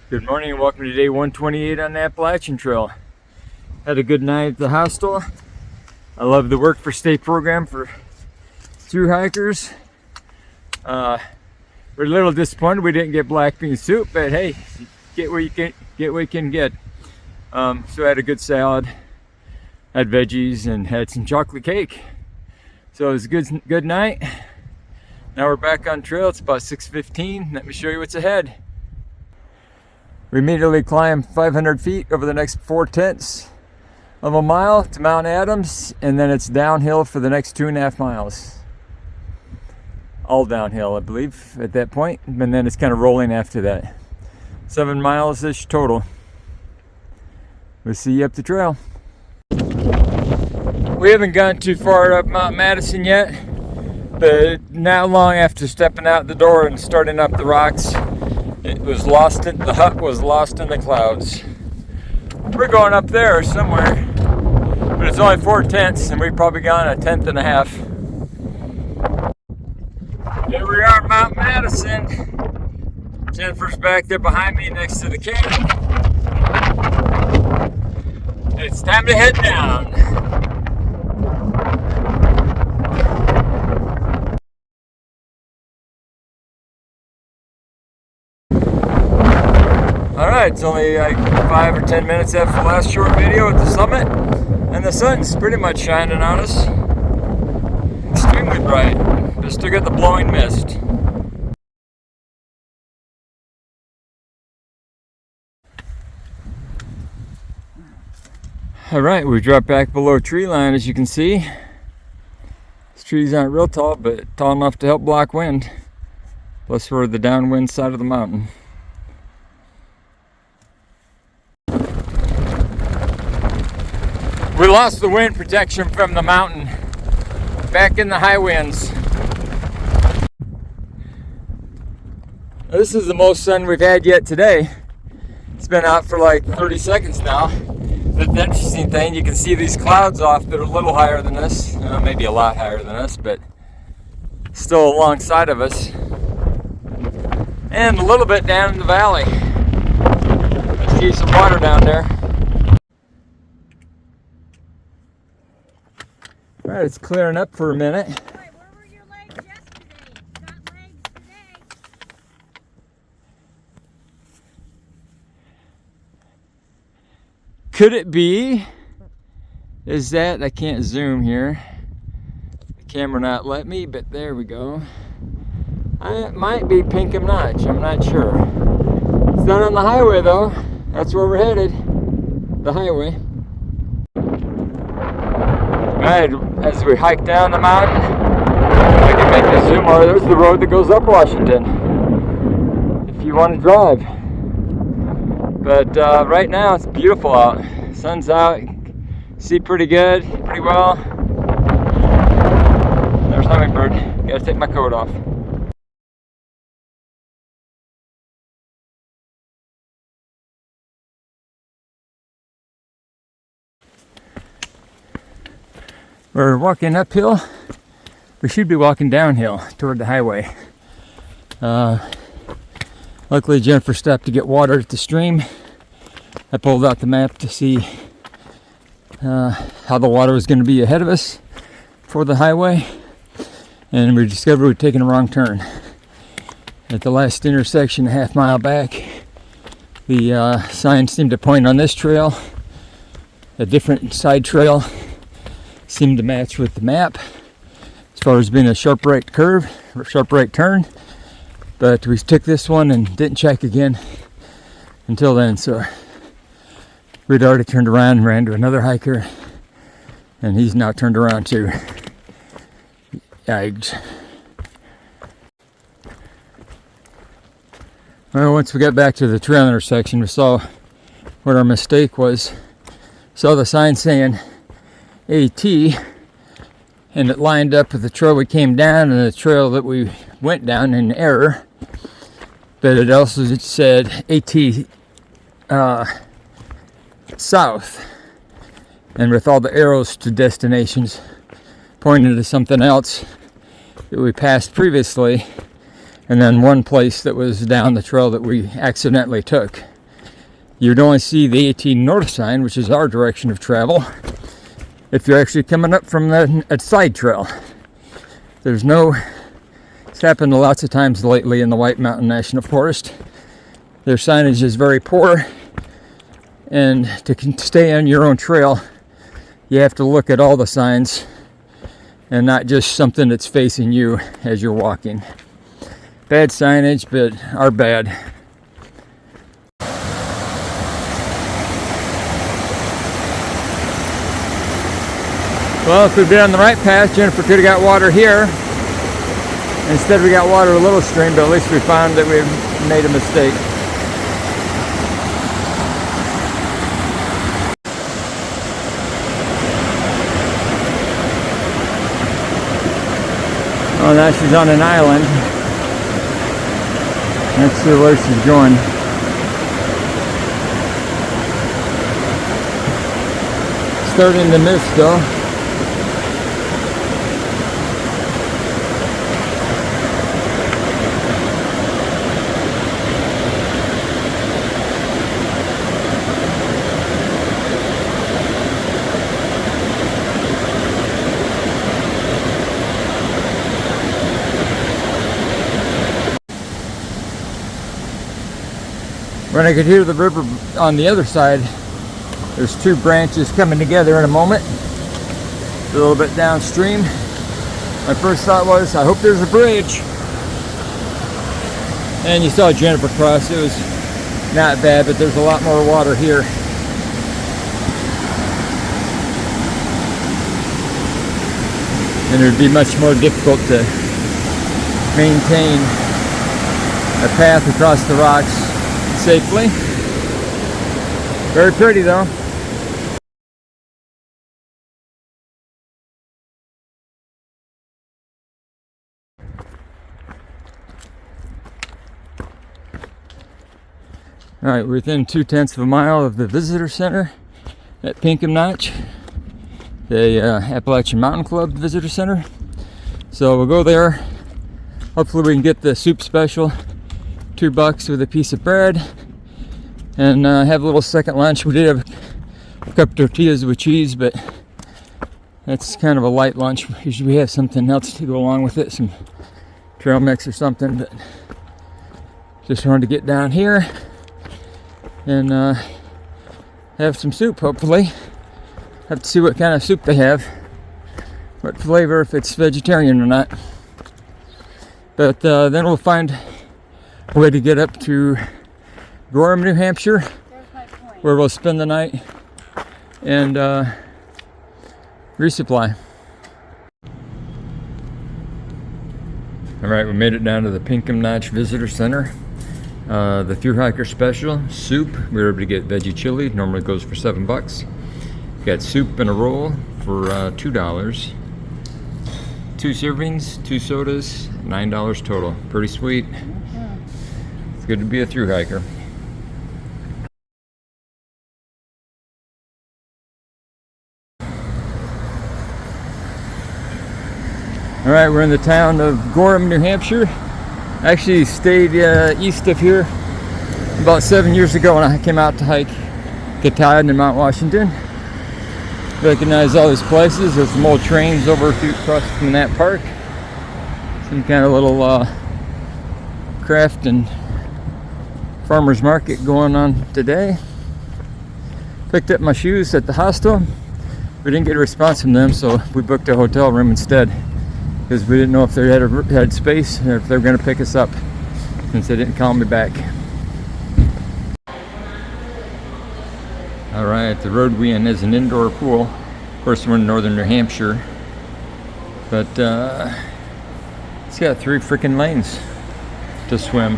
Good morning and welcome to day 128 on the Appalachian Trail. Had a good night at the hostel. I love the Work for Stay program for through hikers. We're a little disappointed we didn't get black bean soup, but hey, get what you can get. So I had a good salad, had veggies, and had some chocolate cake. So it was a good night. Now we're back on trail. It's about 6:15. Let me show you what's ahead. We immediately climb 500 feet over the next 4/10 of a mile to Mount Adams, and then it's downhill for the next 2.5 miles. All downhill, I believe, at that point, and then it's kind of rolling after that. 7 miles-ish total. We'll see you up the trail. We haven't gone too far up Mount Madison yet, but not long after stepping out the door and starting up the rocks, the hut was lost in the clouds. We're going up there somewhere, but it's only 4/10, and we've probably gone 1/10 and a half. Here we are at Mount Madison. Jennifer's back there behind me next to the canyon. It's time to head down. Alright, it's only like 5 or 10 minutes after the last short video at the summit, and the sun's pretty much shining on us. Extremely bright, but still got the blowing mist. Alright, we dropped back below tree line, as you can see. These trees aren't real tall, but tall enough to help block wind. Plus we're the downwind side of the mountain. We lost the wind protection from the mountain. Back in the high winds. This is the most sun we've had yet today. It's been out for like 30 seconds now. But the interesting thing, you can see these clouds off that are a little higher than us. Maybe a lot higher than us, but still alongside of us. And a little bit down in the valley. I see some water down there. All right, it's clearing up for a minute. Where were your legs yesterday? Got legs today. Could it be? Is that, I can't zoom here. The camera not let me, but there we go. It might be Pinkham Notch, I'm not sure. It's not on the highway though. That's where we're headed. The highway. Alright, as we hike down the mountain, I can make the zoom, or there's the road that goes up Washington, if you want to drive. But right now it's beautiful out. Sun's out, see pretty good, pretty well. There's Hummingbird. Gotta take my coat off. We're walking uphill. We should be walking downhill toward the highway. Luckily Jennifer stopped to get water at the stream. I pulled out the map to see how the water was going to be ahead of us for the highway, and we discovered we'd taken a wrong turn. At the last intersection, a half mile back, the sign seemed to point on this trail. A different side trail seemed to match with the map as far as being a sharp right curve or sharp right turn, but we took this one and didn't check again until then. So we'd already turned around and ran to another hiker, and he's now turned around too. Yikes. Well, once we got back to the trail intersection, we saw what our mistake was. Saw the sign saying AT, and it lined up with the trail we came down and the trail that we went down in error. But it also said AT south, and with all the arrows to destinations pointing to something else that we passed previously, and then one place that was down the trail that we accidentally took. you'd only see the 18 north sign, which is our direction of travel, if you're actually coming up from that side trail. There's no, it's happened lots of times lately in the White Mountain National Forest. Their signage is very poor, and to stay on your own trail, you have to look at all the signs and not just something that's facing you as you're walking. Bad signage, but are bad. Well, if we'd been on the right path, Jennifer could have got water here. Instead we got water a little stream, but at least we found that we made a mistake. Oh, now she's on an island. Let's see where she's going. Starting to mist though. When I could hear the river on the other side, there's two branches coming together in a moment, a little bit downstream. My first thought was, I hope there's a bridge. And you saw Jennifer cross. It was not bad, but there's a lot more water here. And it would be much more difficult to maintain a path across the rocks safely. Very pretty though. Alright, we're within 2/10 of a mile of the visitor center at Pinkham Notch, the Appalachian Mountain Club visitor center. So we'll go there. Hopefully we can get the soup special, $2 with a piece of bread, and have a little second lunch. We did have a couple tortillas with cheese, but that's kind of a light lunch. Usually we have something else to go along with it, some trail mix or something, but just wanted to get down here and have some soup, hopefully. Have to see what kind of soup they have, what flavor, if it's vegetarian or not. But then we'll find a way to get up to Gorham, New Hampshire, where we'll spend the night and resupply. Alright, we made it down to the Pinkham Notch Visitor Center. The thru hiker special, soup, we were able to get veggie chili, normally goes for $7. Got soup and a roll for $2. 2 servings, 2 sodas, $9 total. Pretty sweet. It's good to be a thru hiker. Alright, we're in the town of Gorham, New Hampshire. Actually stayed east of here about 7 years ago when I came out to hike Katahdin in Mount Washington. Recognize all these places. There's some old trains over across from that park. Some kind of little craft and farmer's market going on today. Picked up my shoes at the hostel. We didn't get a response from them, so we booked a hotel room instead, because we didn't know if they had space or if they were going to pick us up, since they didn't call me back. Alright, the road we in is an indoor pool. Of course, we're in northern New Hampshire, but it's got 3 freaking lanes to swim.